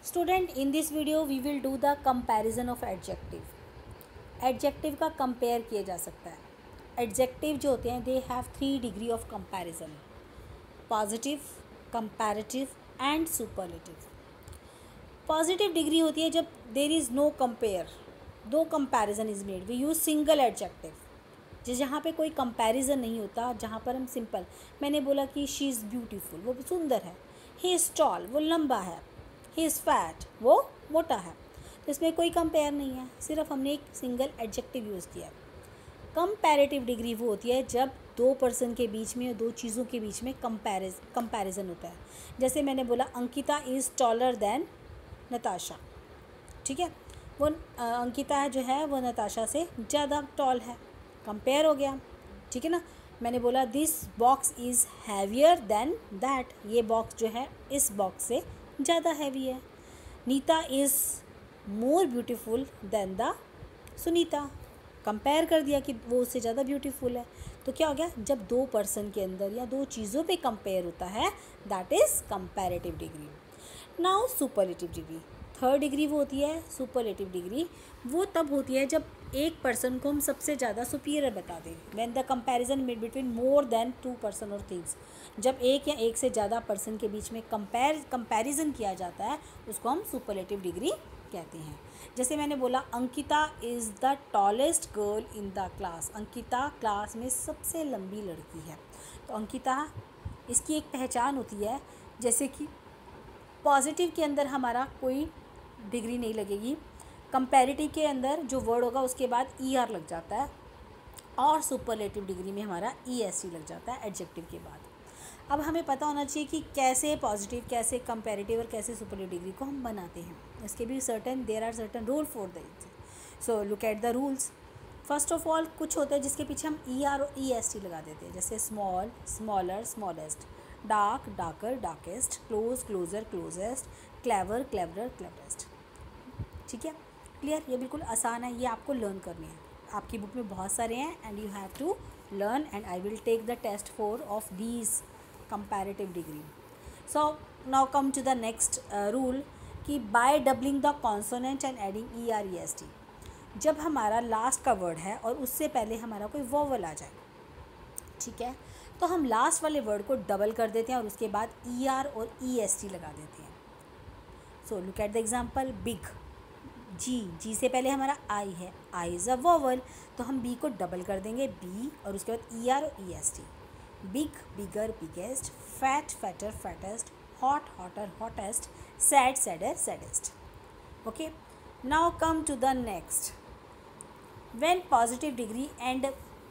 Student, in this video we will do the comparison of adjective. Adjective का compare किया जा सकता है। एडजेक्टिव जो होते हैं they have 3 degree of comparison: positive, comparative and superlative. Positive degree होती है जब there is no compare, no comparison is made, we use single adjective. जहाँ पे कोई कंपैरिजन नहीं होता, जहाँ पर हम सिंपल, मैंने बोला कि शी इज़ ब्यूटीफुल, वो सुंदर है। ही इज़ टॉल, वो लंबा है। ही इज़ फैट, वो मोटा है। तो इसमें कोई कंपेयर नहीं है, सिर्फ हमने एक सिंगल एडजेक्टिव यूज़ किया है। कंपैरेटिव डिग्री वो होती है जब दो पर्सन के बीच में, दो चीज़ों के बीच में कंपैरिजन होता है। जैसे मैंने बोला Ankita is taller than Natasha, ठीक है। वो अंकिता जो है वो नताशा से ज़्यादा टॉल है, कंपेयर हो गया, ठीक है ना। मैंने बोला this box is heavier than that, ये बॉक्स जो है इस बॉक्स से ज़्यादा हैवी है। Nita is more beautiful than the Sunita, compare कर दिया कि वो उससे ज़्यादा ब्यूटीफुल है। तो क्या हो गया, जब दो पर्सन के अंदर या दो चीज़ों पे कंपेयर होता है, that is comparative degree. Now superlative degree, third degree वो होती है सुपरलेटिव डिग्री। वो तब होती है जब एक पर्सन को हम सबसे ज़्यादा सुपीरियर बता दें, when the comparison made between more than 2 person और थिंग्स। जब एक या एक से ज़्यादा पर्सन के बीच में कंपैरिजन किया जाता है, उसको हम सुपरलेटिव डिग्री कहते हैं। जैसे मैंने बोला Ankita is the tallest girl in the class, Ankita class में सबसे लंबी लड़की है। तो अंकिता, इसकी एक पहचान होती है। जैसे कि पॉजिटिव के अंदर हमारा कोई डिग्री नहीं लगेगी, कंपैरेटिव के अंदर जो वर्ड होगा उसके बाद ER लग जाता है, और सुपरलेटिव डिग्री में हमारा EST लग जाता है एडजेक्टिव के बाद। अब हमें पता होना चाहिए कि कैसे पॉजिटिव, कैसे कंपैरेटिव और कैसे सुपरलेटिव डिग्री को हम बनाते हैं। इसके भी there are certain rule for the. So look at the rules. First of all, कुछ होता है जिसके पीछे हम ER और EST लगा देते हैं, जैसे small, smaller, smallest, dark, darker, darkest, close, closer, closest, clever, cleverer, cleverest. ठीक है, क्लियर। ये बिल्कुल आसान है, ये आपको लर्न करनी है। आपकी बुक में बहुत सारे हैं and you have to learn, and I will take the test for of these comparative degree. So now come to the next rule कि by doubling the consonant and adding ER EST। जब हमारा last का word है और उससे पहले हमारा कोई वोवल आ जाए, ठीक है, तो हम लास्ट वाले वर्ड को डबल कर देते हैं और उसके बाद ER और EST लगा देते हैं। So look at the example, big, G से पहले हमारा आई है, आई इज़ अ वोवल, तो हम बी को डबल कर देंगे, बी, और उसके बाद ER और EST। Big, bigger, biggest, fat, fatter, fattest, hot, hotter, hottest, sad, sadder, saddest. Okay, now come to the next. When positive degree and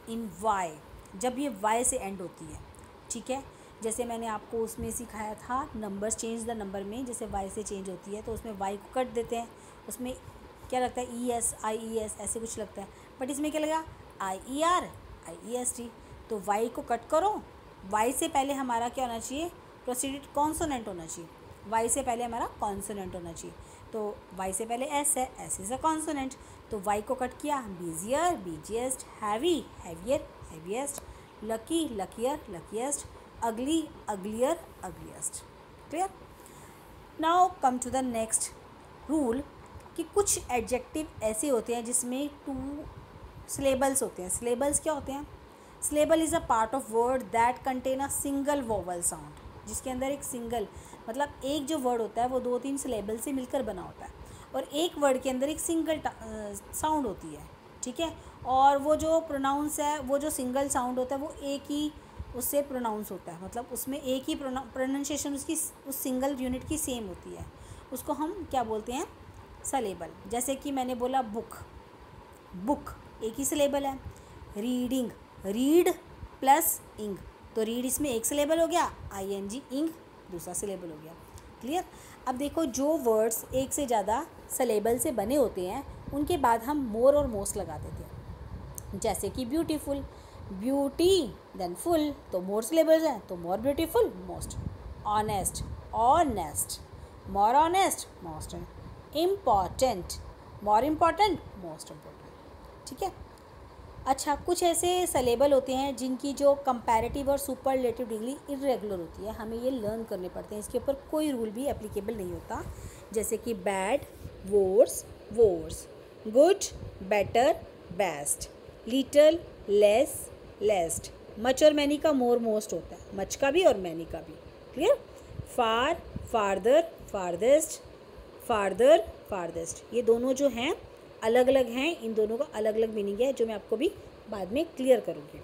in Y, जब ये वाई से एंड होती है, ठीक है। जैसे मैंने आपको उसमें सिखाया था नंबर्स चेंज द नंबर में, जैसे वाई से चेंज होती है तो उसमें वाई को कट देते हैं, उसमें क्या लगता है ES, IES ऐसे कुछ लगता है, बट इसमें क्या लगा IER, IEST। तो वाई को कट करो, वाई से पहले हमारा क्या होना चाहिए, प्रोसीडेड कॉन्सोनेंट होना चाहिए, वाई से पहले हमारा कॉन्सोनेंट होना चाहिए। तो वाई से पहले S है, S इज़ अ कॉन्सोनेंट, तो वाई को कट किया, busier, busiest, heavy, heavier, heaviest, lucky, luckier, luckiest, ugly, uglier, ugliest. Clear. Now come to the next rule कि कुछ एडजेक्टिव ऐसे होते हैं जिसमें 2 सिलेबल्स होते हैं। सिलेबल्स क्या होते हैं? Syllable is a part of word that contain a single vowel sound, जिसके अंदर एक सिंगल, मतलब एक जो वर्ड होता है वो 2-3 सिलेबल से मिलकर बना होता है, और एक वर्ड के अंदर एक सिंगल साउंड होती है, ठीक है। और वो जो प्रोनाउंस है, वो जो सिंगल साउंड होता है वो एक ही उससे प्रोनाउंस होता है, मतलब उसमें एक ही प्रोनाउंसिएशन उसकी उस सिंगल यूनिट की सेम होती है। उसको हम क्या बोलते हैं? सिलेबल। जैसे कि मैंने बोला बुक, बुक एक ही सिलेबल है। रीडिंग, रीड प्लस इंग, तो रीड इसमें एक सिलेबल हो गया, ING, इंग दूसरा सिलेबल हो गया। क्लियर। अब देखो, जो वर्ड्स एक से ज़्यादा सिलेबल से बने होते हैं उनके बाद हम मोर और मोस्ट लगा देते हैं। जैसे कि ब्यूटीफुल, ब्यूटी देन फुल, तो मोर सिलेबल्स हैं तो more beautiful, most. Honest, honest, more honest, most. Important, more important, most important. ठीक है। अच्छा, कुछ ऐसे सलेबल होते हैं जिनकी जो कंपैरेटिव और सुपरलेटिव डिग्री इरेगुलर होती है, हमें ये लर्न करने पड़ते हैं, इसके ऊपर कोई रूल भी एप्लीकेबल नहीं होता। जैसे कि bad, worse, worse, good, better, best, little, less, least, much और मैनी का मोर, मोस्ट होता है, मच का भी और मैनी का भी। क्लियर? फार, फार्दर, फारदेस्ट, फार्दर, फारदेस्ट, ये दोनों जो हैं अलग अलग हैं, इन दोनों का अलग अलग मीनिंग है जो मैं आपको भी बाद में क्लियर करूँगी।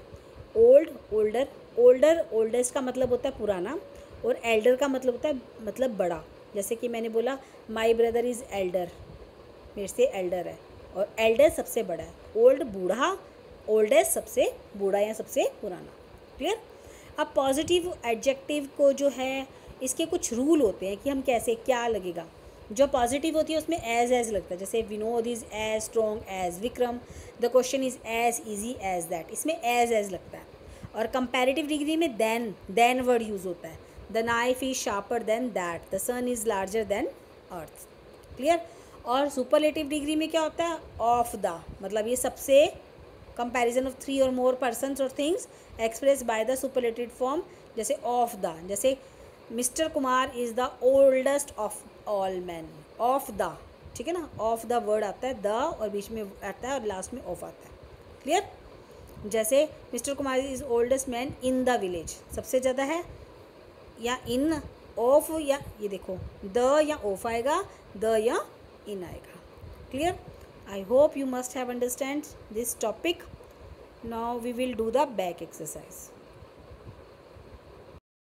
ओल्ड, ओल्डर, ओल्डर, ओल्डेस्ट का मतलब होता है पुराना, और एल्डर का मतलब होता है मतलब बड़ा। जैसे कि मैंने बोला माई ब्रदर इज़ एल्डर, मेरे से एल्डर है, और एल्डर सबसे बड़ा है। ओल्ड बूढ़ा, ओल्डेस्ट सबसे बूढ़ा या सबसे पुराना। क्लियर? अब पॉजिटिव एडजेक्टिव को जो है इसके कुछ रूल होते हैं कि हम कैसे क्या लगेगा। जो पॉजिटिव होती है उसमें एज लगता है, जैसे Vinod is as strong as Vikram, the question is as easy as that, इसमें एज लगता है। और कंपैरेटिव डिग्री में देन वर्ड यूज़ होता है, the knife is sharper than that, the sun is larger than earth. Clear? और सुपरलेटिव डिग्री में क्या होता है? ऑफ द, मतलब ये सबसे, कंपैरिजन ऑफ 3 और मोर पर्सन्स और things express by the superlative form, जैसे ऑफ द, जैसे mister Kumar is the oldest of all man, of the, ठीक है ना, ऑफ द वर्ड आता है द और बीच में आता है और लास्ट में ऑफ आता है। क्लियर? जैसे mister Kumar is oldest man in the village, सबसे ज़्यादा है, या इन, ऑफ, या ये देखो द या ऑफ आएगा, द या इन आएगा। Clear? I hope you must have understand this topic. Now we will do the back exercise.